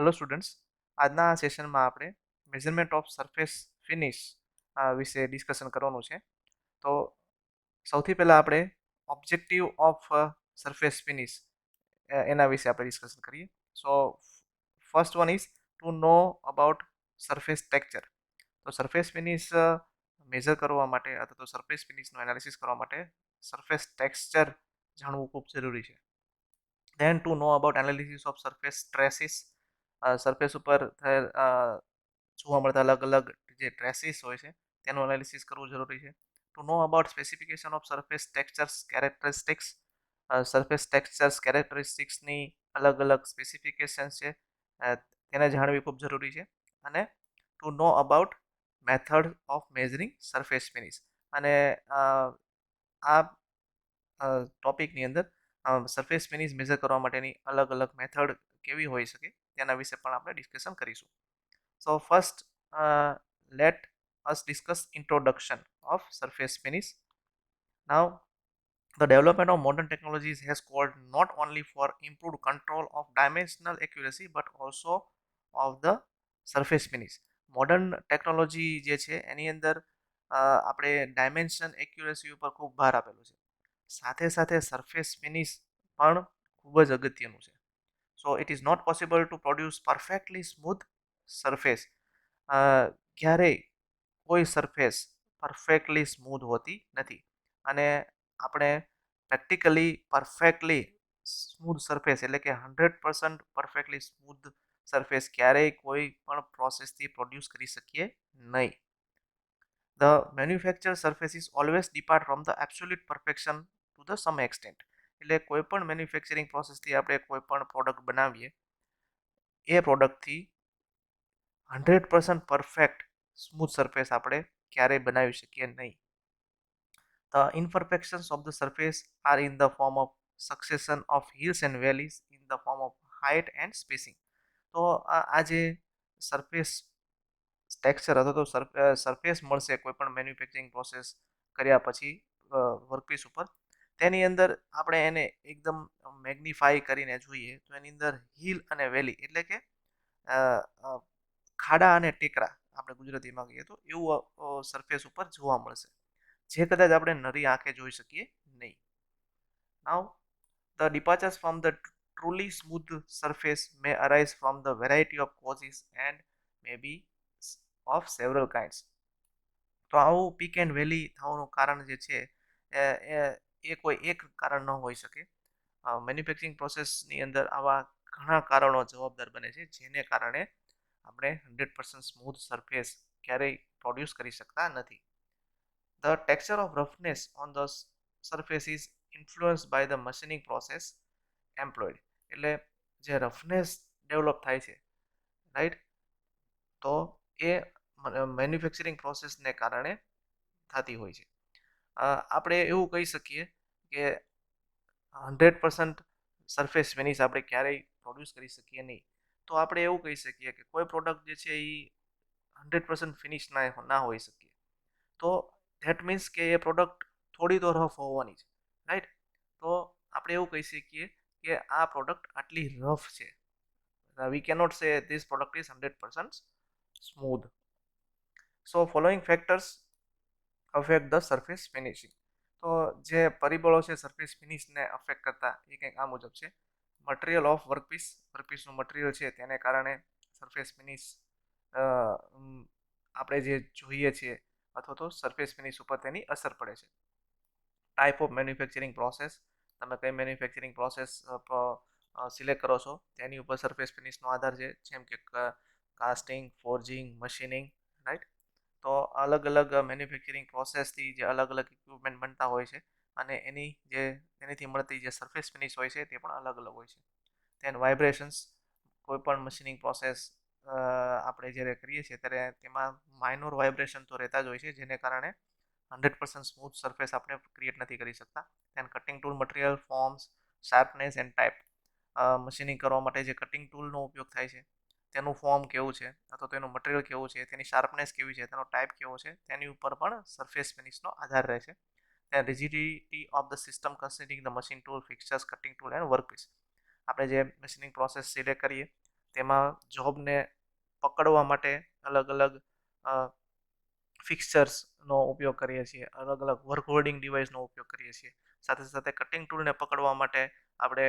Hello students, આજના આ સેશનમાં આપણે મેઝરમેન્ટ ઓફ સરફેસ ફિનિશ વિશે ડિસ્કશન કરવાનું છે. તો સૌથી પહેલાં આપણે ઓબ્જેક્ટિવ ઓફ સરફેસ ફિનિશ એના વિશે આપણે ડિસ્કશન કરીએ. So first one is to know about surface texture. તો સરફેસ ફિનિશ મેઝર કરવા માટે અથવા તો સરફેસ ફિનિશનું એનાલિસિસ કરવા માટે સરફેસ ટેક્સચર જાણવું ખૂબ જરૂરી છે. Then to know about analysis of surface stresses. Surface ઉપર જોવા મળતા અલગ અલગ જે ટ્રેસીસ હોય છે તેનું એનાલિસિસ કરવું જરૂરી છે. To know about specification of surface textures characteristics. Surface textures કેરેક્ટરિસ્ટિક્સની અલગ અલગ સ્પેસિફિકેશન છે, તેને જાણવી ખૂબ જરૂરી છે. અને to know about method of measuring surface finish. અને આ ટોપિકની અંદર સરફેસ ફિનિશ મેઝર કરવા માટેની અલગ અલગ મેથડ કેવી હોઈ શકે તેના વિશે પણ આપણે ડિસ્કશન કરીશું. So first let us discuss introduction of surface finish. Now, the development of modern technologies has called not only for improved control of dimensional accuracy but also of the surface finish. Modern technology જે છે એની અંદર આપણે dimension accuracy ઉપર ખૂબ ભાર આપેલો છે. સાથે સાથે સરફેસ ફિનિશ પણ ખૂબ જ અગત્યનું છે. So it is not possible to produce perfectly smooth surface. ક્યારેય કોઈ સરફેસ પરફેક્ટલી સ્મૂધ હોતી નથી, અને આપણે પ્રેક્ટિકલી પરફેક્ટલી સ્મૂથ સરફેસ એટલે કે 100% પરફેક્ટલી સ્મૂથ સરફેસ ક્યારેય કોઈ પણ પ્રોસેસથી પ્રોડ્યુસ કરી શકીએ નહીં. The manufactured surface is always depart from the absolute perfection to the some extent. એટલે કોઈ પણ મેન્યુફેક્ચરિંગ પ્રોસેસથી આપણે કોઈ પણ પ્રોડક્ટ બનાવીએ એ પ્રોડક્ટથી 100% પરફેક્ટ સ્મૂથ સરફેસ આપણે ક્યારેય બનાવી શકીએ નહીં. The imperfections of the surface are in the form of succession of hills and valleys in the form of height and spacing. તો આ જે સરફેસ ટેક્સચર અથવા તો સરફેસ મળશે કોઈ પણ મેન્યુફેક્ચરિંગ પ્રોસેસ કર્યા પછી વર્કપીસ ઉપર, તેની અંદર આપણે એને એકદમ મેગ્નિફાઈ કરીને જોઈએ તો એની અંદર હિલ અને વેલી એટલે કે ખાડા અને ટેકરા આપણે ગુજરાતીમાં કહીએ તો એવું સરફેસ ઉપર જોવા મળશે, જે કદાચ આપણે નરી આંખે જોઈ શકીએ નહીં. નાઉ the departures from the truly smooth surface may arise from the variety of causes and may be of several kinds. તો આવું પીક એન્ડ વેલી થવાનું કારણ જે છે એ કોઈ એક કારણ ન હોઈ શકે. મેન્યુફેક્ચરિંગ પ્રોસેસની અંદર આવા ઘણા કારણો જવાબદાર બને છે, જેને કારણે આપણે 100% સ્મૂથ સરફેસ ક્યારેય પ્રોડ્યુસ કરી શકતા નથી. The texture of roughness on the surface is influenced by the machining process employed. એટલે જે રફનેસ ડેવલપ થાય છે, રાઈટ, તો એ મેન્યુફેક્ચરિંગ પ્રોસેસને કારણે થતી હોય છે. આપણે એવું કહી શકીએ કે 100% સરફેસ ફિનિશ આપણે ક્યારેય પ્રોડ્યુસ કરી શકીએ નહીં. તો આપણે એવું કહી શકીએ કે કોઈ પ્રોડક્ટ જે છે એ 100% ફિનિશ ના હોઈ શકીએ. તો ધેટ મીન્સ કે એ પ્રોડક્ટ થોડી તો રફ હોવાની છે, રાઈટ. તો આપણે એવું કહી શકીએ કે આ પ્રોડક્ટ આટલી રફ છે. વી કેનોટ સે this product is 100% smooth. So following factors affect the surface finishing. તો જે પરિબળો છે સરફેસ ફિનિશને અફેક્ટ કરતા એ કંઈક આ મુજબ છે. મટીરિયલ ઓફ વર્કપીસ, વર્કપીસનું મટીરિયલ છે તેને કારણે સરફેસ ફિનિશ આપણે જે જોઈએ છીએ અથવા તો સરફેસ ફિનિશ ઉપર તેની અસર પડે છે. ટાઈપ ઓફ મેન્યુફેક્ચરિંગ પ્રોસેસ, તમે કઈ મેન્યુફેક્ચરિંગ પ્રોસેસ સિલેક્ટ કરો છો તેની ઉપર સરફેસ ફિનિશનો આધાર છે, જેમ કે કાસ્ટિંગ, ફોર્જિંગ, મશીનિંગ, રાઈટ. તો અલગ અલગ મેન્યુફેક્ચરિંગ પ્રોસેસથી જે અલગ અલગ ઇક્વિપમેન્ટ બનતા હોય છે અને એનીથી મળતી જે સરફેસ ફિનિશ હોય છે તે પણ અલગ અલગ હોય છે. તેન વાઇબ્રેશન્સ, કોઈ પણ મશીનિંગ પ્રોસેસ આપણે જ્યારે કરીએ છીએ ત્યારે તેમાં માઇનોર વાઇબ્રેશન તો રહેતા જ હોય છે, જેને કારણે 100% સ્મૂથ સરફેસ આપણે ક્રિએટ નથી કરી શકતા. તેન cutting tool material, forms, sharpness and type. Machining કરવા માટે જે કટિંગ ટૂલનો ઉપયોગ થાય છે તેનું ફોર્મ કેવું છે અથવા તો તેનું મટીરિયલ કેવું છે, તેની શાર્પનેસ કેવી છે, તેનો ટાઈપ કેવો છે, તેની ઉપર પણ સરફેસ ફિનિશનો આધાર રહે છે. then rigidity of the system considering the machine tool, fixtures, cutting tool and workpiece. આપણે જે મશીનિંગ પ્રોસેસ સિલેક્ટ કરીએ તેમાં જોબને પકડવા માટે અલગ અલગ ફિક્સચર્સનો ઉપયોગ કરીએ છીએ, અલગ અલગ વર્ક હોલ્ડિંગ ડિવાઇસનો ઉપયોગ કરીએ છીએ. સાથે સાથે કટિંગ ટૂલને પકડવા માટે આપણે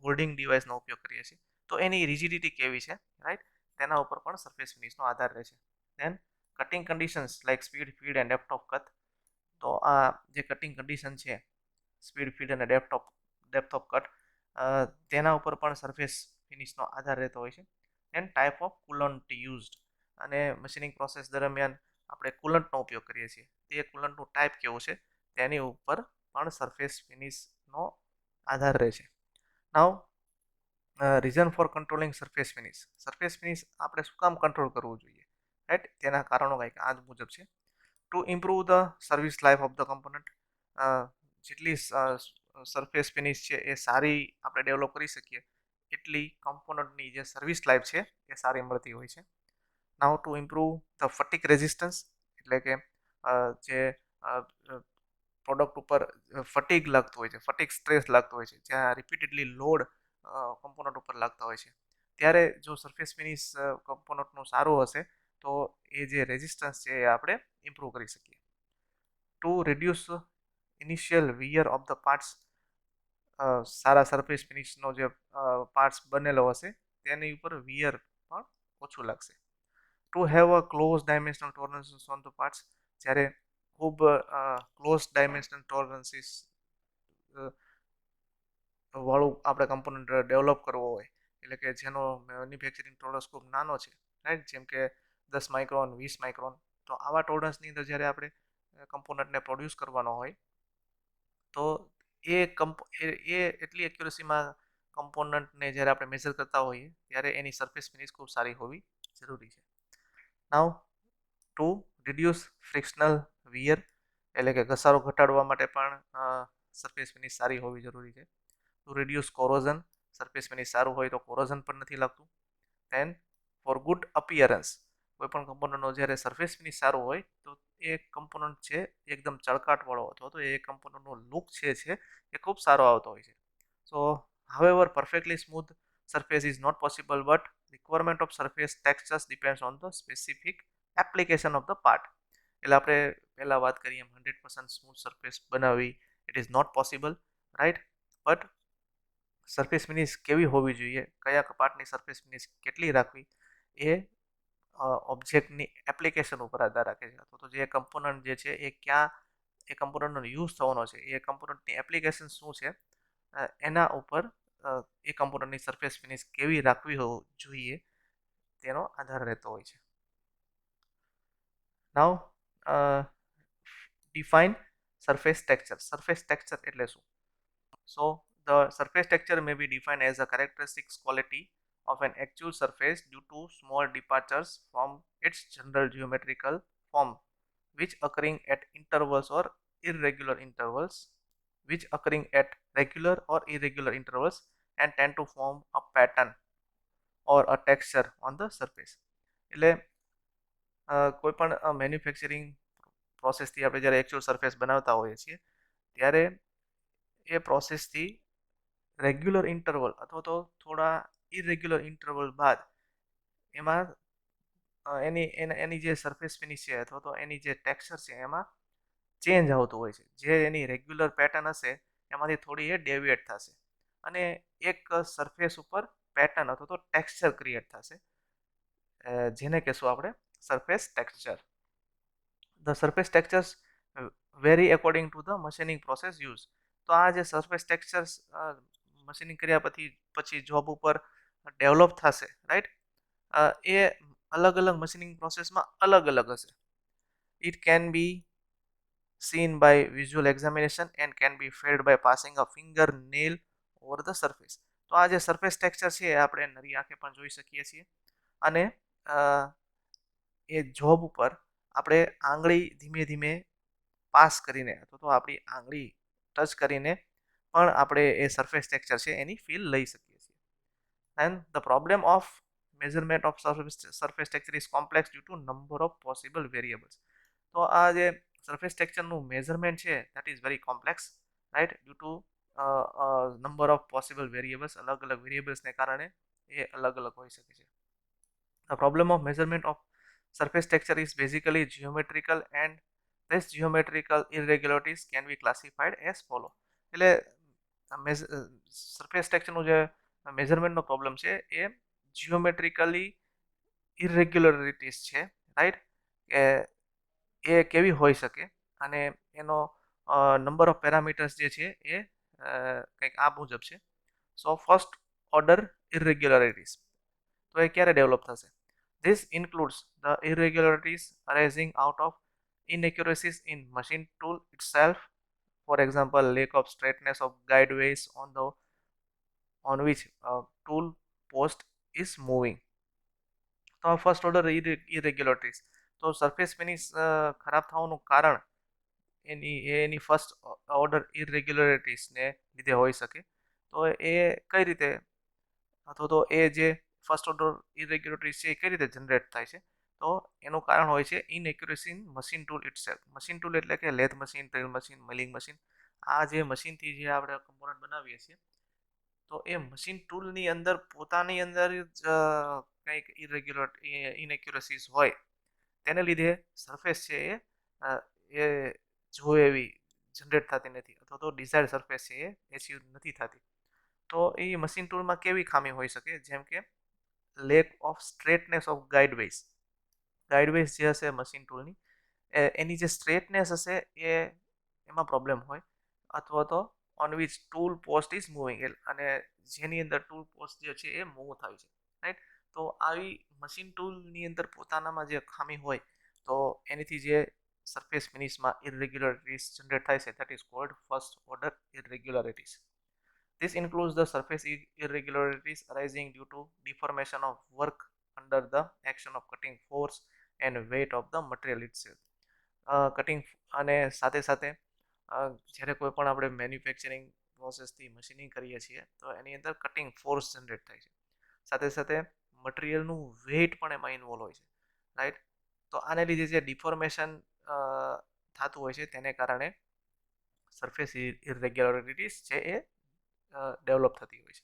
હોલ્ડિંગ ડિવાઇસનો ઉપયોગ કરીએ છીએ. તો એની રિજિડિટી કેવી છે, રાઈટ, તેના ઉપર પણ સરફેસ ફિનિશનો આધાર રહે છે. Then cutting conditions like speed, feed and depth of cut. તો આ જે કટિંગ કન્ડિશન છે, સ્પીડ, ફીડ અને ડેપ્થ ઓફ કટ, તેના ઉપર પણ સરફેસ ફિનિશનો આધાર રહેતો હોય છે. Then type of coolant used, અને મશીનિંગ પ્રોસેસ દરમિયાન આપણે કુલન્ટનો ઉપયોગ કરીએ છીએ, તે કુલન્ટનું ટાઈપ કેવું છે તેની ઉપર પણ સરફેસ ફિનિશનો આધાર રહે છે. Now reason for controlling surface finish આપણે શું કામ કંટ્રોલ કરવું જોઈએ, રાઈટ, તેના કારણો કંઈક આ મુજબ છે. To improve the service life of the component, જેટલી સરફેસ ફિનિશ છે એ સારી આપણે ડેવલપ કરી શકીએ એટલી કમ્પોનન્ટની જે સર્વિસ લાઈફ છે એ સારી મળતી હોય છે. નાવ ટુ ઇમ્પ્રૂવ ધ ફટિક રેઝિસ્ટન્સ, એટલે કે જે પ્રોડક્ટ ઉપર ફટીગ લાગતું હોય છે, ફટીગ સ્ટ્રેસ લાગતો હોય છે, જ્યાં રિપીટેડલી લોડ કમ્પોનન્ટ ઉપર લાગતા હોય છે, ત્યારે જો સરફેસ ફિનિશ કમ્પોનન્ટનું સારું હશે તો એ જે રેઝિસ્ટન્સ છે એ આપણે ઇમ્પ્રૂવ કરી શકીએ. To reduce initial wear of the parts, સારા સરફેસ ફિનિશનો જે પાર્ટ્સ બનેલો હશે તેની ઉપર વિયર પણ ઓછું લાગશે. To have a close dimensional tolerances on the parts, જ્યારે ખૂબ ક્લોઝ ડાયમેન્શનલ ટોલરન્સીસ વાળું આપણે કમ્પોનન્ટ ડેવલપ કરવો હોય, એટલે કે જેનો મેન્યુફેક્ચરિંગ ટોલરન્સ ખૂબ નાનો છે, રાઈટ, જેમ કે 10 માઇક્રોન, 20 માઇક્રોન, તો આવા ટોલરન્સની અંદર જ્યારે આપણે કમ્પોનન્ટને પ્રોડ્યુસ કરવાનો હોય તો એ એટલી એક્યુરેસીમાં કમ્પોનન્ટને જ્યારે આપણે મેઝર કરતા હોઈએ ત્યારે એની સરફેસ ફિનિશ ખૂબ સારી હોવી જરૂરી છે. નાવ ટુ રિડ્યુસ ફ્રિક્શનલ વિયર, એટલે કે ઘસારો ઘટાડવા માટે પણ સરફેસ ફિનિશ સારી હોવી જરૂરી છે. To reduce corrosion, surface finish સારું હોય તો કોરોઝન પણ નથી લાગતું. એન્ડ ફોર ગુડ અપિયરન્સ, કોઈ પણ કમ્પોનન્ટનો જ્યારે સરફેસ ફિનિશ સારું હોય તો એ કમ્પોનન્ટ છે એકદમ ચળકાટવાળો અથવા તો એ કમ્પોનન્ટનો લુક છે એ ખૂબ સારો આવતો હોય છે. સો however perfectly smooth surface is not possible, but requirement of surface textures depends on the specific application of the part. એટલે આપણે પહેલા વાત કરીએ 100% સ્મૂથ સરફેસ બનાવવી it is not possible, right, but surface finish કેવી હોવી જોઈએ, કયા પાર્ટની સરફેસ ફિનિશ કેટલી રાખવી, એ ઓબ્જેક્ટની એપ્લિકેશન ઉપર આધાર રાખે છે, અથવા તો જે કમ્પોનન્ટ જે છે એ ક્યાં એ કમ્પોનન્ટનો યુઝ થવાનો છે, એ કમ્પોનન્ટની એપ્લિકેશન શું છે, એના ઉપર એ કમ્પોનન્ટની સરફેસ ફિનિશ કેવી રાખવી જોઈએ તેનો આધાર રહેતો હોય છે. નાવ ડિફાઇન સરફેસ ટેક્સચર એટલે શું? So the surface texture may be defined as a characteristics quality of an actual surface due to small departures from its general geometrical form, which occurring at intervals or irregular intervals, which occurring at regular or irregular intervals and tend to form a pattern or a texture on the surface. એટલે કોઈ પણ manufacturing પ્રોસેસથી આપણે જ્યારે actual surface બનાવતા હોઈએ છીએ ત્યારે એ પ્રોસેસથી regular interval અથવા તો થોડા ઇરેગ્યુલર ઇન્ટરવલ બાદ એમાં એની જે સરફેસ ફિનિશ છે અથવા તો એની જે ટેક્સચર છે એમાં ચેન્જ આવતું હોય છે, જે એની રેગ્યુલર પેટર્ન હશે એમાંથી થોડી એ ડેવિએટ થશે અને એક સરફેસ ઉપર પેટર્ન અથવા તો ટેક્સચર ક્રિએટ થશે, જેને કહેશું આપણે surface texture. The surface textures very according to the machining process use. તો આ જે સરફેસ ટેક્સચર્સ મશીનિંગ કર્યા પછી જોબ ઉપર ડેવલપ થશે, રાઈટ, એ અલગ અલગ મશીનિંગ પ્રોસેસમાં અલગ અલગ હશે. It can be seen by visual examination and can be felt by passing a finger nail over the surface. તો આ જે સરફેસ ટેક્સચર છે એ આપણે નરી આંખે પણ જોઈ શકીએ છીએ અને એ જોબ ઉપર આપણે આંગળી ધીમે ધીમે પાસ કરીને અથવા તો આપણી આંગળી ટચ કરીને પણ આપણે એ સરફેસ ટેક્સચર છે એની ફીલ લઈ શકીએ છીએ. And the problem of measurement of surface texture is complex due to number of possible variables. તો આ જે સરફેસ ટેક્સચરનું મેઝરમેન્ટ છે that is very complex, right, due to number of possible variables, અલગ અલગ વેરિયેબલ્સને કારણે એ અલગ અલગ હોઈ શકે છે. The problem of measurement of surface texture is basically geometrical, and these geometrical irregularities can be classified as follow. એટલે સરફેસ ટેક્સચરનું જે મેઝરમેન્ટનો પ્રોબ્લેમ છે એ જીઓમેટ્રિકલી ઇરેગ્યુલરિટીઝ છે, રાઈટ, કે એ કેવી હોઈ શકે અને એનો નંબર ઓફ પેરામીટર્સ જે છે એ કંઈક આ મુજબ છે. સો ફર્સ્ટ ઓર્ડર ઇરેગ્યુલરિટીઝ, તો એ ક્યારે ડેવલપ થશે? This includes the irregularities arising out of inaccuracies in machine tool itself. For example, lack of straightness of guideways on which tool post is moving. તો ફર્સ્ટ ઓર્ડર ઇરેગ્યુલરિટીઝ, તો surface finish ખરાબ થવાનું કારણ એની first order ઇરેગ્યુલરિટીઝને લીધે હોઈ શકે. તો એ કઈ રીતે, અથવા તો એ જે ફર્સ્ટ ઓર્ડર ઇરેગ્યુલરિટીઝ છે એ કઈ રીતે જનરેટ થાય છે? તો એનું કારણ હોય છે inaccuracy in machine tool itself. Machine tool એટલે કે lathe machine, drill machine, milling machine. આ જે મશીનથી જે આપણે કમ્પોનન્ટ બનાવીએ છીએ, તો એ મશીન ટૂલની અંદર પોતાની અંદર જ કંઈક ઇનએક્યુરસીસ હોય, તેને લીધે સરફેસ છે એ જોઈએ એવી જનરેટ થતી નથી, અથવા તો ડિઝાયર્ડ સરફેસ છે એ એચીવ નથી થતી. તો એ મશીન ટૂલમાં કેવી ખામી હોઈ શકે? જેમ કે લેક ઓફ સ્ટ્રેટનેસ ઓફ ગાઈડવેઝ. ગાઈડવેઝ જે હશે મશીન ટૂલની, એની જે સ્ટ્રેટનેસ હશે એ એમાં પ્રોબ્લેમ હોય, અથવા તો on which tool post is moving, અને જેની અંદર ટૂલ પોસ્ટ જે છે એ મૂવ થાય છે, રાઈટ. તો આવી મશીન ટૂલની અંદર પોતાનામાં જે ખામી હોય, તો એનીથી જે સરફેસ ફિનિશમાં ઇરેગ્યુલરિટીઝ જનરેટ થાય છે, that is called first order irregularities. This includes the surface irregularities arising due to deformation of work under the action of cutting force and weight of the material itself. Cutting, અને સાથે સાથે જ્યારે કોઈ પણ આપણે manufacturing પ્રોસેસથી machining કરીએ છીએ, તો એની અંદર કટિંગ ફોર્સ જનરેટ થાય છે. સાથે સાથે મટીરિયલનું વેઇટ પણ એમાં ઇન્વોલ્વ હોય છે, રાઈટ. તો આને લીધે જે ડિફોર્મેશન થતું હોય છે, તેને કારણે સરફેસ ઇરેગ્યુલારિટીઝ છે એ ડેવલપ થતી હોય છે.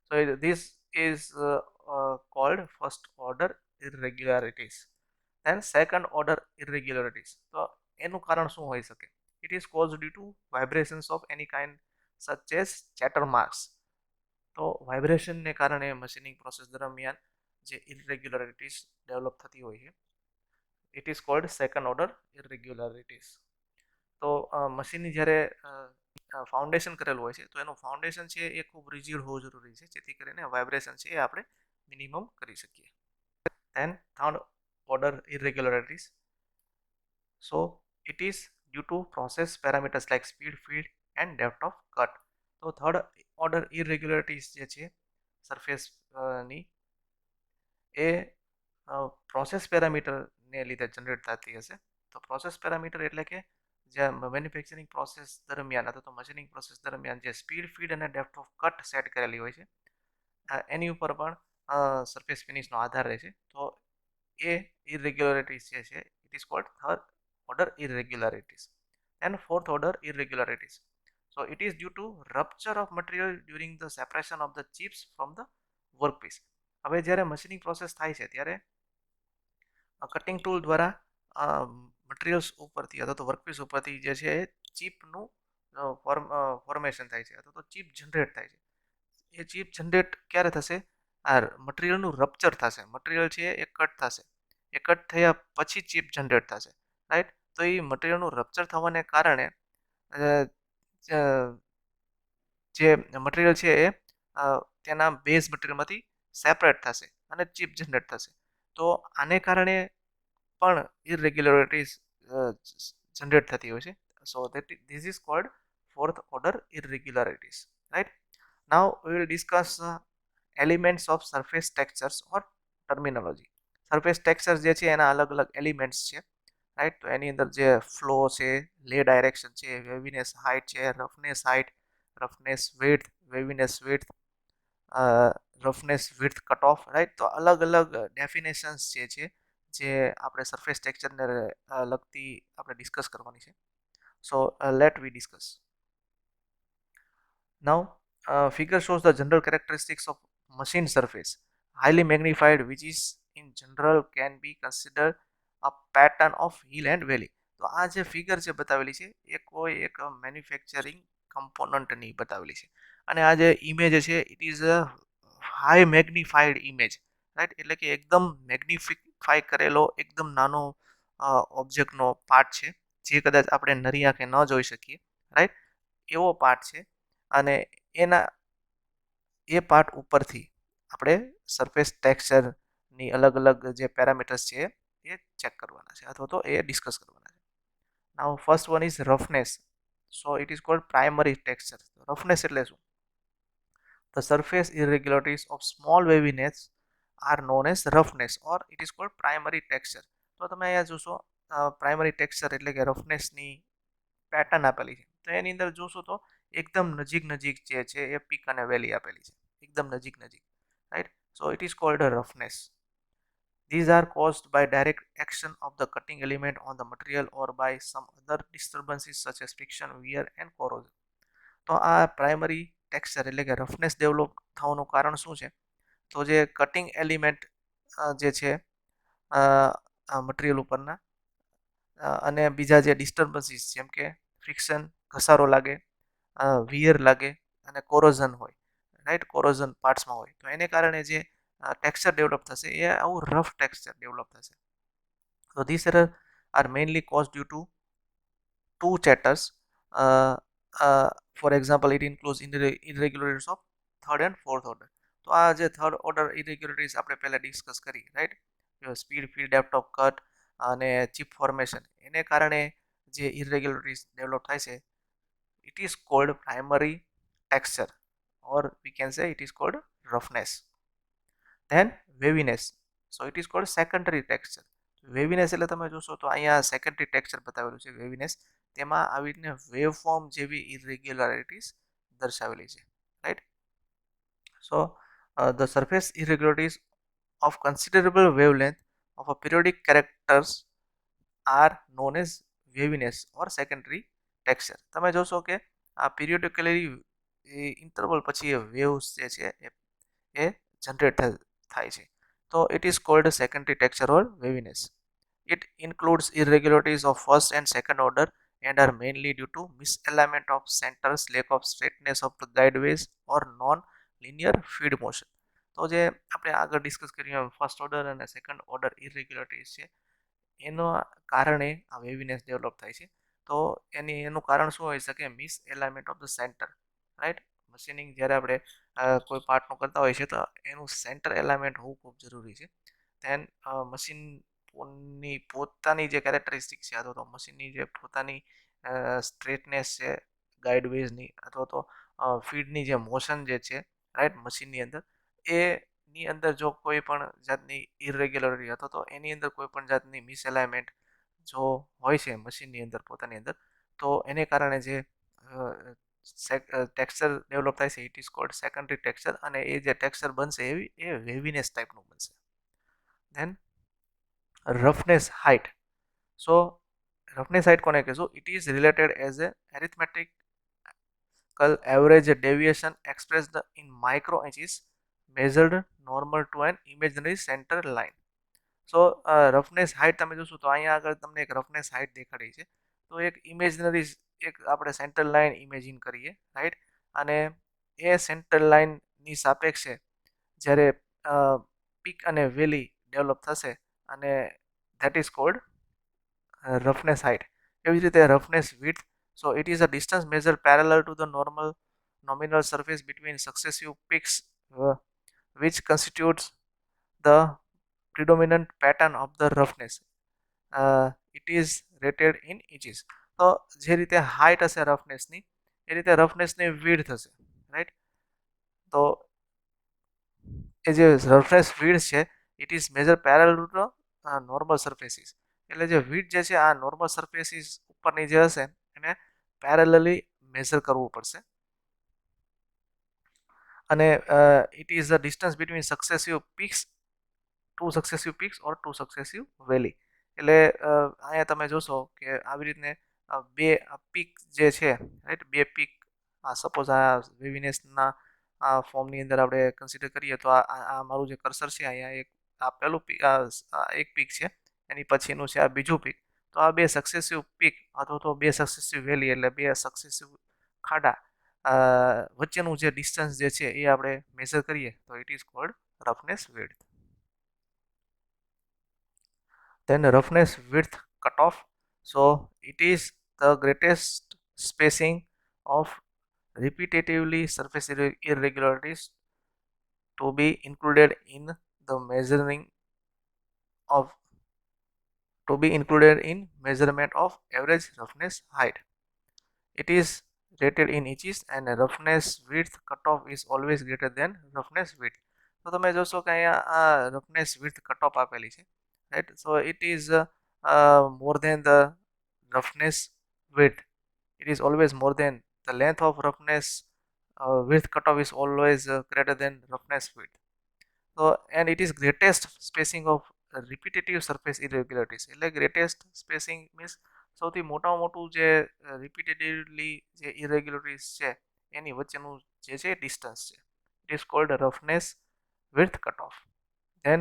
So this is called first order irregularities. Then second order irregularities, તો એનું કારણ શું હોઈ શકે? It is cause due to vibrations of any kind such as chatter marks. તો વાઇબ્રેશનને કારણે મશીનિંગ પ્રોસેસ દરમિયાન જે ઇરેગ્યુલારિટીઝ ડેવલપ થતી હોય છે, it is called second order irregularities. તો મશીનની જ્યારે ફાઉન્ડેશન કરેલું હોય છે, તો એનું ફાઉન્ડેશન છે એ ખૂબ રિજિડ હોવું જરૂરી છે, જેથી કરીને વાઇબ્રેશન છે એ આપણે મિનિમમ કરી શકીએ. Than third order irregularities. So it is due to process parameters like speed, field and depth of cut. તો થર્ડ ઓર્ડર ઇરેગ્યુલરિટીઝ જે છે સરફેસ ની, એ પ્રોસેસ પેરામીટરને લીધે જનરેટ થતી હશે. તો પ્રોસેસ પેરામીટર એટલે કે જે મેન્યુફેક્ચરિંગ પ્રોસેસ દરમિયાન અથવા તો મશીનિંગ પ્રોસેસ દરમિયાન જે સ્પીડ, ફીડ અને ડેપ્થ ઓફ કટ સેટ કરેલી હોય છે, એની ઉપર પણ સરફેસ ફિનિશનો આધાર રહે છે. તો એ irregularities જે છે, it is called third order irregularities. And fourth order irregularities, so it is due to rupture of material during the separation of the chips from the workpiece. હવે જ્યારે મશીનિંગ પ્રોસેસ થાય છે, ત્યારે કટિંગ ટૂલ દ્વારા materials ઉપરથી અથવા તો workpiece ઉપરથી જે છે એ ચીપનું ફોર્મેશન થાય છે, અથવા તો ચીપ જનરેટ થાય છે. એ ચીપ જનરેટ ક્યારે થશે? આ મટીરિયલનું રપ્ચર થશે, મટીરિયલ છે એ કટ થશે, એ કટ થયા પછી ચીપ જનરેટ થશે, રાઈટ. તો એ મટીરિયલનું રપ્ચર થવાને કારણે જે મટીરિયલ છે એ તેના બેઝ મટીરિયલમાંથી સેપરેટ થશે અને ચીપ જનરેટ થશે. તો આને કારણે પણ ઇરેગ્યુલરિટીઝ જનરેટ થતી હોય છે. So this is cold fourth order irregularities, right. Now we will discuss elements of surface textures or terminology. Surface texture જે છે એના અલગ અલગ એલિમેન્ટ્સ છે, રાઈટ. તો એની અંદર જે ફ્લો છે, લે ડાયરેક્શન છે, વેવીનેસ હાઇટ છે, roughness width, waviness width, roughness width cut of, right. તો અલગ અલગ ડેફિનેશન્સ જે છે, જે આપણે સરફેસ ટેક્સચરને લગતી આપણે ડિસ્કસ કરવાની છે. So let V discuss. Now, figure shows the general characteristics of machine surface. highly magnified, which is in general can be considered a pattern of hill and valley. તો આ જે ફિગર છે બતાવેલી છે એ કોઈ એક મેન્યુફેક્ચરિંગ કમ્પોનન્ટની બતાવેલી છે અને આ જે ઇમેજ છે it is a high magnified image, right? એટલે કે એકદમ મેગ્નિફાઈ કરેલો એકદમ નાનો ઓબ્જેક્ટનો પાર્ટ છે જે કદાચ આપણે નરી આંખે ન જોઈ શકીએ, રાઈટ? એવો પાર્ટ છે અને એના એ પાર્ટ ઉપરથી આપણે સરફેસ ટેક્સચરની અલગ અલગ જે પેરામીટર્સ છે એ ચેક કરવાના છે અથવા તો એ ડિસ્કસ કરવાના છે. Now first one is roughness. So it is called primary texture. Roughness એટલે શું? The surface irregularities of small waviness are known as roughness or it is called primary texture. તો તમે અહીંયા જોશો પ્રાઇમરી ટેક્સચર એટલે કે રફનેસની પેટર્ન આપેલી છે તો એની અંદર જોશો તો એકદમ નજીક નજીક જે છે એ પીક અને વેલી આપેલી છે એકદમ નજીક નજીક, right? So it is cold a roughness. These are caused by direct action of the cutting element on the material or by some other disturbances such as friction, wear and corrosion. તો આ primary texture એટલે કે roughness develop થવાનું કારણ શું છે? તો જે કટિંગ એલિમેન્ટ જે છે મટીરિયલ ઉપરના અને બીજા જે ડિસ્ટર્બન્સીસ જેમ કે ફ્રિક્શન, ઘસારો લાગે, વિયર લાગે અને કોરોઝન હોય, રાઈટ? કોરોઝન પાર્ટ્સમાં હોય તો એને કારણે જે ટેક્સચર ડેવલપ થશે એ આવું રફ ટેક્સચર ડેવલપ થશે. તો this error are mainly cause due to two chatters. For example, it includes irregularities of third and fourth order. તો આ જે થર્ડ ઓર્ડર ઇરેગ્યુલરિટીઝ આપણે પહેલા ડિસ્કસ કરી, right? Speed, feed, depth of cut અને chip formation એને કારણે જે ઇરેગ્યુલરિટીઝ ડેવલપ થાય છે it is called primary texture or we can say it is called roughness. Then waviness. So it is called secondary texture. Waviness એટલે તમે જોશો તો અહીંયા સેકન્ડરી ટેક્સચર બતાવેલું છે વેવીનેસ તેમાં આવી રીતને વેવ ફોર્મ જેવી ઇરેગ્યુલારિટીઝ દર્શાવેલી છે, right? So the surface irregularities of considerable wavelength of a periodic characters are known as waviness or secondary texture. તમે જોશો કે આ પીરિયોડિકલી ઇન્ટરવલ પછી એ વેવ્સ જે છે એ જનરેટ થાય છે તો it is called secondary texture or waviness. It includes irregularities of first and second order and are mainly due to misalignment of centers, lack of straightness of the guideways or non-linear feed motion. તો જે આપણે આગળ discuss કર્યું first order અને second order ઇરેગ્યુલરિટીઝ છે એના કારણે આ વેવીનેસ ડેવલપ થાય છે. તો એનું કારણ શું હોઈ શકે? Miss alignment of the centre, right? Machining જ્યારે આપણે કોઈ પાર્ટનું કરતા હોય છે તો એનું સેન્ટર એલાઇનમેન્ટ હોવું ખૂબ જરૂરી છે. ધેન મશીનની પોતાની જે કેરેક્ટરિસ્ટિક છે અથવા તો મશીનની જે પોતાની સ્ટ્રેટનેસ છે ગાઈડવેઝની અથવા તો ફીડની જે મોશન જે છે, રાઈટ? મશીનની અંદર એની અંદર જો કોઈ પણ જાતની ઇરેગ્યુલરિટી અથવા તો એની અંદર કોઈ પણ જાતની મિસએલાઇનમેન્ટ જો હોય છે મશીનની અંદર પોતાની અંદર તો એને કારણે જે ટેક્સચર ડેવલપ થાય છે it is cold secondary texture અને એ જે ટેક્સચર બનશે એવી એ વેવીનેસ ટાઈપનું બનશે. Then roughness height. So roughness height કોને કહેશું? It is related as a arithmetical average deviation expressed in micro inches measured normal to an imaginary center line. So roughness height તમે જોશો તો અહીંયા આગળ તમને એક રફનેસ હાઇટ દેખાડી છે તો એક ઇમેજનરી એક આપણે સેન્ટર લાઇન ઇમેજિન કરીએ, રાઈટ? અને એ સેન્ટર લાઇનની સાપેક્ષે જ્યારે પીક અને વેલી ડેવલપ થશે અને that is called roughness height. એવી જ રીતે roughness width. So it is a distance measure parallel to the normal nominal surface between successive peaks which constitutes the predominant pattern of the roughness. It is rated in inches. તો જે રીતે height હશે રફનેસની એ રીતે રફનેસની width હશે, right? તો એ જે roughness width છે it is major parallel to the normal surfaces. એટલે જે વિડ્થ જે છે આ નોર્મલ સરફેસીસ ઉપરની જે હશે એને પેરેલલી મેઝર કરવું પડશે અને it is the distance between successive peaks or to successive valley. એટલે અહીંયા તમે જોશો કે આવી રીતને બે પીક જે છે, રાઈટ? બે પીક સપોઝ આ વેવીનેસના આ ફોર્મની અંદર આપણે કન્સિડર કરીએ તો આ મારું જે કર્સર છે અહીંયા એક આ પહેલું પીક એક પીક છે એની પછીનું છે આ બીજું પીક. તો આ બે સક્સેસિવ પીક અથવા તો બે સક્સેસિવ વેલી એટલે બે સક્સેસિવ ખાડા વચ્ચેનું જે ડિસ્ટન્સ જે છે એ આપણે મેઝર કરીએ તો it is called roughness width. Then roughness width cutoff. So it is the greatest spacing of repetitively surface irregularities to be included in the measuring of to be included in measurement of average roughness height. It is rated in inches and roughness width cutoff is always greater than roughness width. તો તમે જોશો કે અહીંયા આ roughness width cutoff આપેલી છે, right? So it is more than the roughness width. It is always more than the length of roughness width cutoff is always greater than roughness width. So and it is greatest spacing of repetitive surface irregularities. એટલે greatest spacing means સૌથી મોટામાં મોટું જે repeatedly જે ઇરેગ્યુલરિટીઝ છે એની વચ્ચેનું જે છે ડિસ્ટન્સ છે it is called roughness width cut off. Then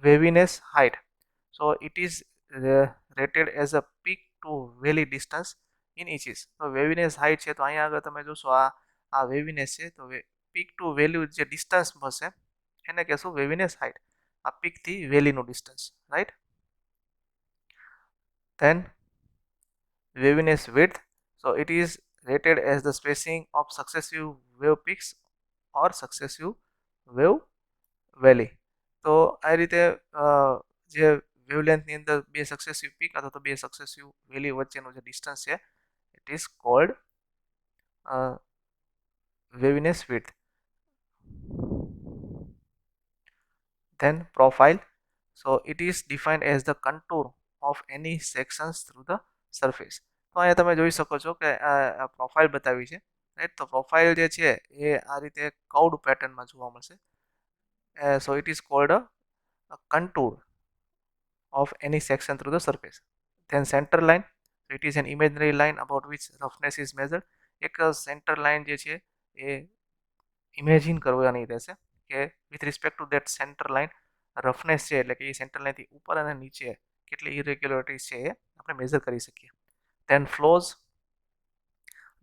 waviness height. So it is rated as a peak to valley distance in inches. તો વેવીનેસ હાઇટ છે તો અહીંયા આગળ તમે જોશો આ વેવીનેસ છે તો પીક ટુ વેલ્યુ જે ડિસ્ટન્સ હશે એને કહેશું વેવીનેસ હાઇટ. આ પીકથી વેલીનું distance, right? Then waviness width. So it is rated as the spacing of successive wave peaks or successive wave valley. તો આ રીતે જે વેવલેન્થની અંદર બે સક્સેસિવ પીક અથવા તો બે સક્સેસિવ વેલી વચ્ચેનું જે ડિસ્ટન્સ છે it is cold waviness width. Then profile. So it is defined as the contour of any sections through the surface. તો અહીંયા તમે જોઈ શકો છો કે પ્રોફાઇલ બતાવી છે, રાઈટ? તો પ્રોફાઇલ જે છે એ આ રીતે કર્વડ પેટર્નમાં જોવા મળશે. સો it is cold a contour of any section through the surface. Then center line. So it is an imaginary line about which roughness is measured. એક સેન્ટર લાઇન જે છે એ ઇમેજિન કરવાની રહેશે કે with respect to that centre line roughness છે એટલે કે એ centre લાઇનથી ઉપર અને નીચે કેટલી ઇરેગ્યુલરિટીઝ છે એ આપણે મેઝર કરી શકીએ. Then flaws.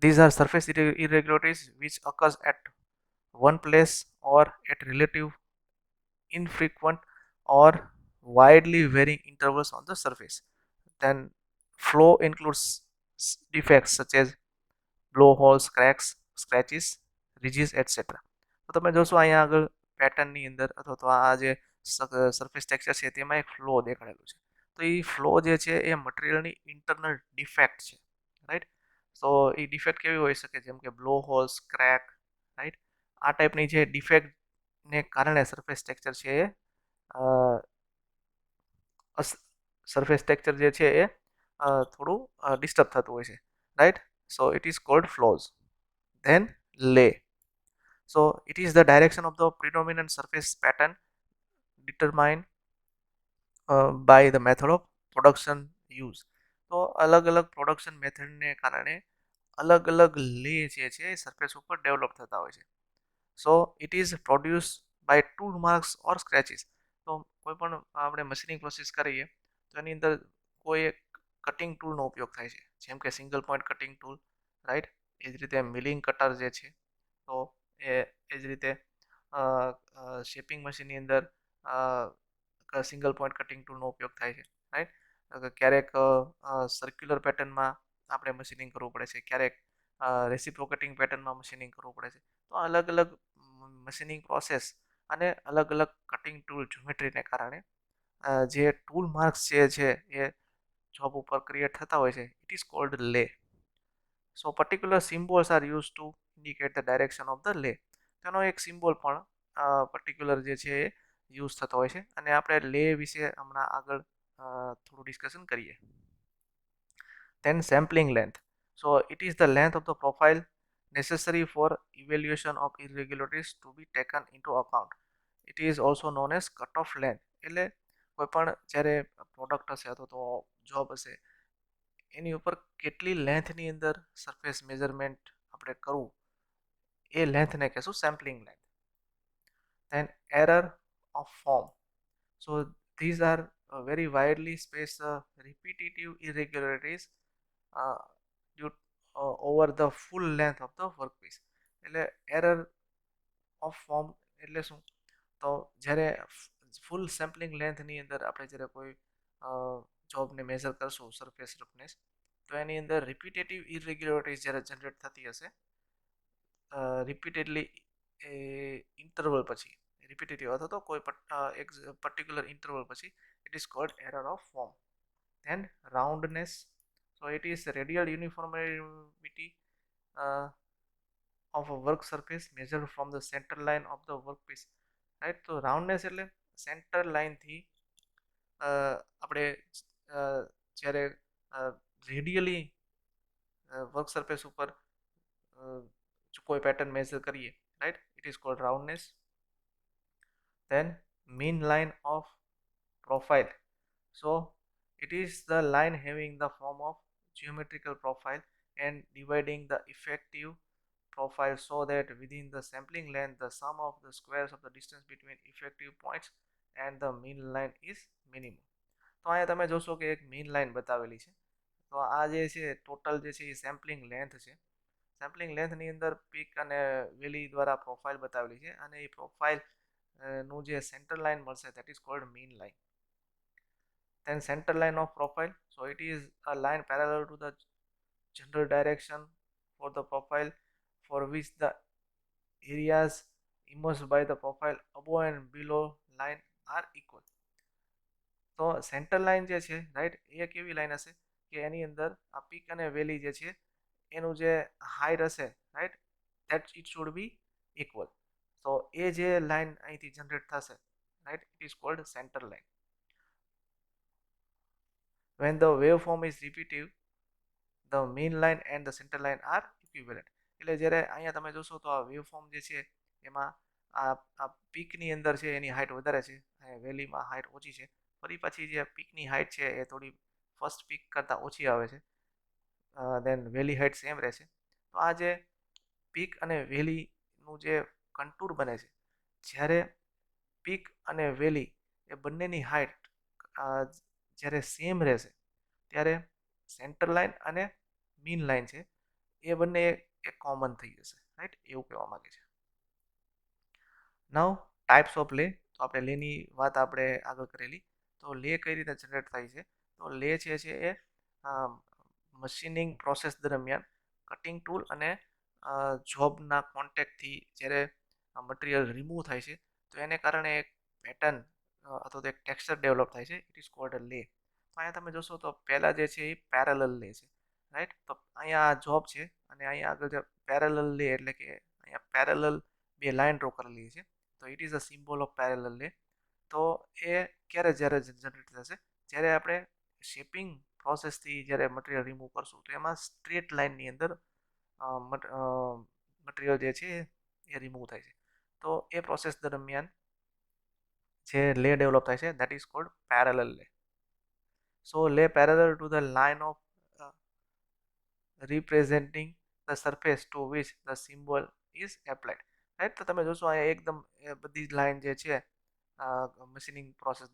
These are surface irregularities which occurs at one place or at relative infrequent or widely varying intervals on the surface. Then flaw includes defects such as blowholes, cracks, scratches, ridges, etc. તો તમે જોશો અહીંયા આગળ પેટર્નની અંદર અથવા તો આ જે સરફેસ ટેક્સચર છે તેમાં એક ફ્લો દેખાડેલું છે. તો એ ફ્લો જે છે એ મટીરિયલની ઇન્ટરનલ ડિફેક્ટ છે, રાઈટ? તો એ ડિફેક્ટ કેવી હોઈ શકે જેમ કે બ્લો હોલ્સ, ક્રેક, રાઈટ? આ ટાઈપની જે ડિફેક્ટને કારણે સરફેસ ટેક્સચર છે એ સરફેસ ટેક્સચર જે છે એ થોડું ડિસ્ટર્બ થતું હોય છે, right? So it is cold flows. Then lay. So it is the direction of the predominant surface pattern determined by the method of production used. તો અલગ અલગ પ્રોડક્શન મેથડને કારણે અલગ અલગ લે જે છે એ સરફેસ ઉપર ડેવલપ થતા હોય છે. So it is produce by tool marks or scratches. તો કોઈ પણ આપણે મશીનિંગ પ્રોસેસ કરીએ તો એની અંદર કોઈ એક કટિંગ ટૂલનો ઉપયોગ થાય છે જેમ કે single point cutting tool, right? એ જ રીતે મિલિંગ કટર જે છે તો એ જ રીતે શેપિંગ મશીનની અંદર સિંગલ પોઈન્ટ કટિંગ ટૂલનો ઉપયોગ થાય છે, રાઈટ? ક્યારેક સર્ક્યુલર પેટર્નમાં આપણે મશીનિંગ કરવું પડે છે, ક્યારેક રેસિપ્રોકેટિંગ પેટર્નમાં મશીનિંગ કરવું પડે છે. તો અલગ અલગ મશીનિંગ પ્રોસેસ અને અલગ અલગ કટિંગ ટૂલ જ્યોમેટ્રીને કારણે જે ટૂલ માર્ક્સ જે છે એ જોબ ઉપર ક્રિએટ થતા હોય છે it is called lay. So particular symbols are use to indicate the direction of the lay. તેનો એક સિમ્બોલ પણ પર્ટિક્યુલર જે છે એ યુઝ થતો હોય છે અને આપણે લે વિશે હમણાં આગળ થોડું ડિસ્કશન કરીએ. Then sampling length. So it is the length of the profile necessary for evaluation of irregularities to be taken into account. It is also known as cutoff length. એટલે કોઈ પણ જ્યારે પ્રોડક્ટ હશે અથવા તો જોબ હશે એની ઉપર કેટલી લેન્થની અંદર સરફેસ મેઝરમેન્ટ આપણે કરવું એ લેન્થને કહેશું sampling length. Then error of form. So these are very widely spaced repetitive irregularities uh, due over the full length of the workpiece. એટલે એરર ઓફ ફોર્મ એટલે શું? તો જ્યારે ફૂલ સેમ્પલિંગ લેન્થની અંદર આપણે જ્યારે કોઈ જોબને મેઝર કરશું સરફેસ રફનેસ, તો એની અંદર રિપીટેટિવ ઇરેગ્યુલારિટીઝ જ્યારે જનરેટ થતી હશે રિપીટેડલી એ ઇન્ટરવલ પછી રિપીટેટિવ અથવા તો કોઈ એક પર્ટિક્યુલર ઇન્ટરવલ પછી it is called error of form. Then roundness. So it is radial uniformity of a work surface measured from the center line of the workpiece. Right, તો રાઉન્ડનેસ એટલે centre લાઇનથી આપણે જ્યારે રેડિયલી વર્ક સરફેસ ઉપર કોઈ pattern measure કરીએ, right, it is called roundness. Then mean line of profile. So it is the line having the form of geometrical profile and dividing the effective profile so that within the sampling length the sum of the squares of the distance between effective points and the mean line is minimum. તો અહીંયા તમે જોશો કે એક mean line બતાવેલી છે. તો આ જે છે ટોટલ જે છે એ સેમ્પલિંગ લેન્થ છે. સેમ્પલિંગ લેન્થની અંદર પીક અને વેલી દ્વારા પ્રોફાઇલ બતાવેલી છે અને એ પ્રોફાઇલ નું જે સેન્ટર લાઇન મળશે that is called mean line. Then center line of profile. So it is a line parallel to the general direction for the profile for which the areas immersed by the profile above and below line are equal. તો centre line જે છે right એ કેવી line હશે કે એની અંદર આ peak અને વેલી જે છે એનું જે હાઈટ હશે right that it should be equal. તો એ જે લાઈન અહીંથી જનરેટ થશે right it is cold centre line. When the waveform is repetitive, the mean line and the center line are equivalent. એટલે જ્યારે અહીંયા તમે જોશો તો આ વેવફોર્મ જે છે એમાં આ પીકની અંદર છે એની હાઇટ વધારે છે અને વેલીમાં હાઇટ ઓછી છે. ફરી પછી જે પીકની હાઇટ છે એ થોડી ફર્સ્ટ પીક કરતાં ઓછી આવે છે, દેન વેલી હાઇટ સેમ રહેશે. તો આ જે પીક અને વેલીનું જે કન્ટુર બને છે જ્યારે પીક અને વેલી એ બંનેની હાઇટ જ્યારે સેમ રહેશે ત્યારે સેન્ટર લાઇન અને મીન લાઇન છે એ બંને એક કોમન થઈ જશે, રાઈટ, એવું કહેવા માંગે છે. નાઉ ટાઈપ્સ ઓફ લે. તો આપણે લેની વાત આપણે આગળ કરેલી. તો લે કઈ રીતે જનરેટ થાય છે? તો લે છે એ મશીનિંગ પ્રોસેસ દરમિયાન કટિંગ ટૂલ અને જોબના કોન્ટેક્ટથી જ્યારે મટીરિયલ રિમૂવ થાય છે તો એને કારણે એક પેટર્ન અથવા તો એક ટેક્સચર ડેવલપ થાય છે. ઇટ ઇઝ કોલ્ડ અ લે. તો અહીંયા તમે જોશો તો પહેલાં જે છે એ પેરેલલ લે છે, રાઈટ. તો અહીંયા આ જોબ છે અને અહીંયા આગળ જે પેરેલલ લે એટલે કે અહીંયા પેરેલલ બે લાઇન ડ્રો કરેલી છે. તો it is a symbol of parallel લે. તો એ ક્યારે જ્યારે જનરેટ થશે જ્યારે આપણે શેપિંગ પ્રોસેસથી જ્યારે મટીરિયલ રિમૂવ કરશું તો એમાં સ્ટ્રેટ લાઇનની અંદર મટીરિયલ જે છે એ રિમૂવ થાય છે. તો એ પ્રોસેસ દરમિયાન જે લે ડેવલપ થાય છે દેટ ઇઝ કોલ્ડ પેરેલલ લે. સો લે parallel to the line of representing the surface to which the symbol is applied. Right, તો તમે જોશો અહીંયા એકદમ બધી જ લાઈન જે છે મશીનિંગ પ્રોસેસ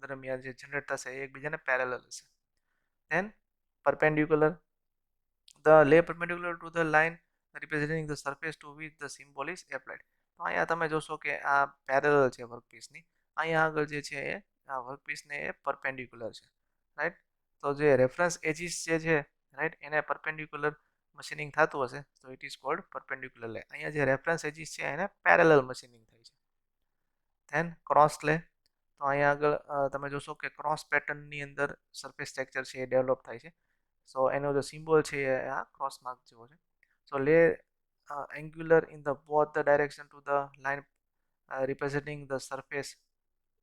દરમિયાન જે જનરેટ થશે એ એકબીજાને પેરેલલ હશે. Then perpendicular. The lay perpendicular to the line representing the surface to which the symbol is applied. તો અહીંયા તમે જોશો કે આ પેરેલલ છે વર્કપીસની. અહીંયા આગળ જે છે એ આ વર્કપીસને એ પરપેન્ડિક્યુલર છે, રાઈટ. તો જે રેફરન્સ એજીસ જે છે રાઈટ એને પરપેન્ડિક્યુલર મશીનિંગ થતું હશે તો ઇટ ઇઝ કોલ્ડ પરપેન્ડિક્યુલર લે. અહીંયા જે રેફરન્સ એજીસ છે એને પેરેલલ મશીનિંગ થાય છે. ધેન ક્રોસ લે. તો અહીંયા આગળ તમે જોશો કે ક્રોસ પેટર્નની અંદર સરફેસ સ્ટ્રક્ચર છે એ ડેવલપ થાય છે. સો એનો જે સિમ્બોલ છે એ આ ક્રોસ માર્ક જેવો છે. સો લે angular in the both the direction to the line representing the surface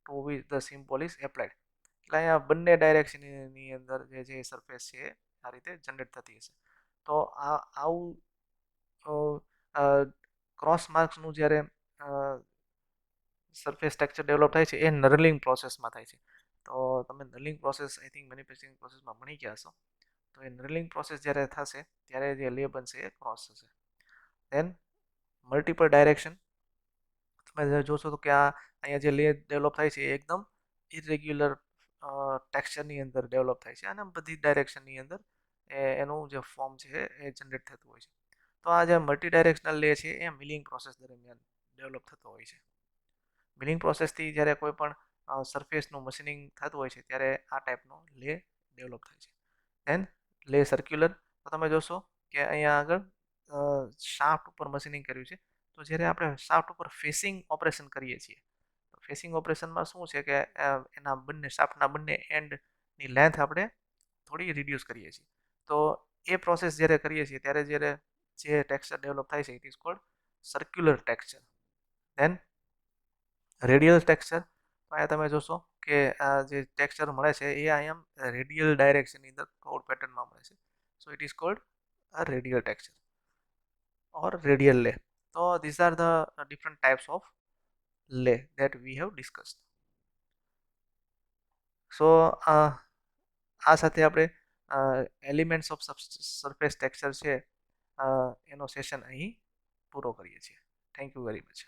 to which the symbol is applied. એટલે અહીંયા બંને ડાયરેક્શનની અંદર જે છે સરફેસ છે આ રીતે જનરેટ થતી હશે. તો આવું ક્રોસ માર્ક્સનું જ્યારે સરફેસ સ્ટ્રક્ચર ડેવલપ થાય છે એ નરલિંગ પ્રોસેસમાં થાય છે. તો તમે નરલિંગ પ્રોસેસ આઈ થિંક મેન્યુફેક્ચરિંગ પ્રોસેસમાં ભણી ગયા હશો. તો એ નરલિંગ પ્રોસેસ જ્યારે થશે ત્યારે જે લે બનશે એ ક્રોસ થશે. Then multiple direction. તમે જોશો તો કે આ અહીંયા જે લે ડેવલપ થાય છે એ એકદમ ઇરેગ્યુલર ટેક્સચરની અંદર ડેવલપ થાય છે અને બધી ડાયરેક્શનની અંદર એનું જે ફોર્મ છે એ જનરેટ થતું હોય છે. તો આ જે મલ્ટી ડાયરેક્શનલ લે છે એ મિલિંગ પ્રોસેસ દરમિયાન ડેવલપ થતો હોય છે. મિલિંગ પ્રોસેસથી જ્યારે કોઈ પણ સરફેસનું મશીનિંગ થતું હોય છે ત્યારે આ ટાઈપનો લે ડેવલપ થાય છે. ધેન લે સર્ક્યુલર. તો તમે જોશો કે અહીંયા આગળ શાફ્ટ ઉપર મશીનિંગ કર્યું છે. તો જ્યારે આપણે શાફ્ટ ઉપર ફેસિંગ ઓપરેશન કરીએ છીએ તો ફેસિંગ ઓપરેશનમાં શું છે કે એના બંને શાફ્ટના બંને એન્ડની લેન્થ આપણે થોડી રિડ્યુસ કરીએ છીએ. તો એ પ્રોસેસ જ્યારે કરીએ છીએ ત્યારે જ્યારે જે ટેક્સચર ડેવલપ થાય છે it is called circular texture. Then radial texture. તો અહીંયા તમે જોશો કે આ જે ટેક્સચર મળે છે એ અહીંયા રેડિયલ ડાયરેક્શનની અંદર ક્લાઉડ પેટર્નમાં મળે છે. So it is cold a radial texture or radial lay. So these are the different types of lay that we have discussed. So આ સાથે આપણે એલિમેન્ટ્સ ઓફ સરફેસ ટેક્સચર છે એનો સેશન અહીં પૂરો કરીએ છીએ. Thank you very much.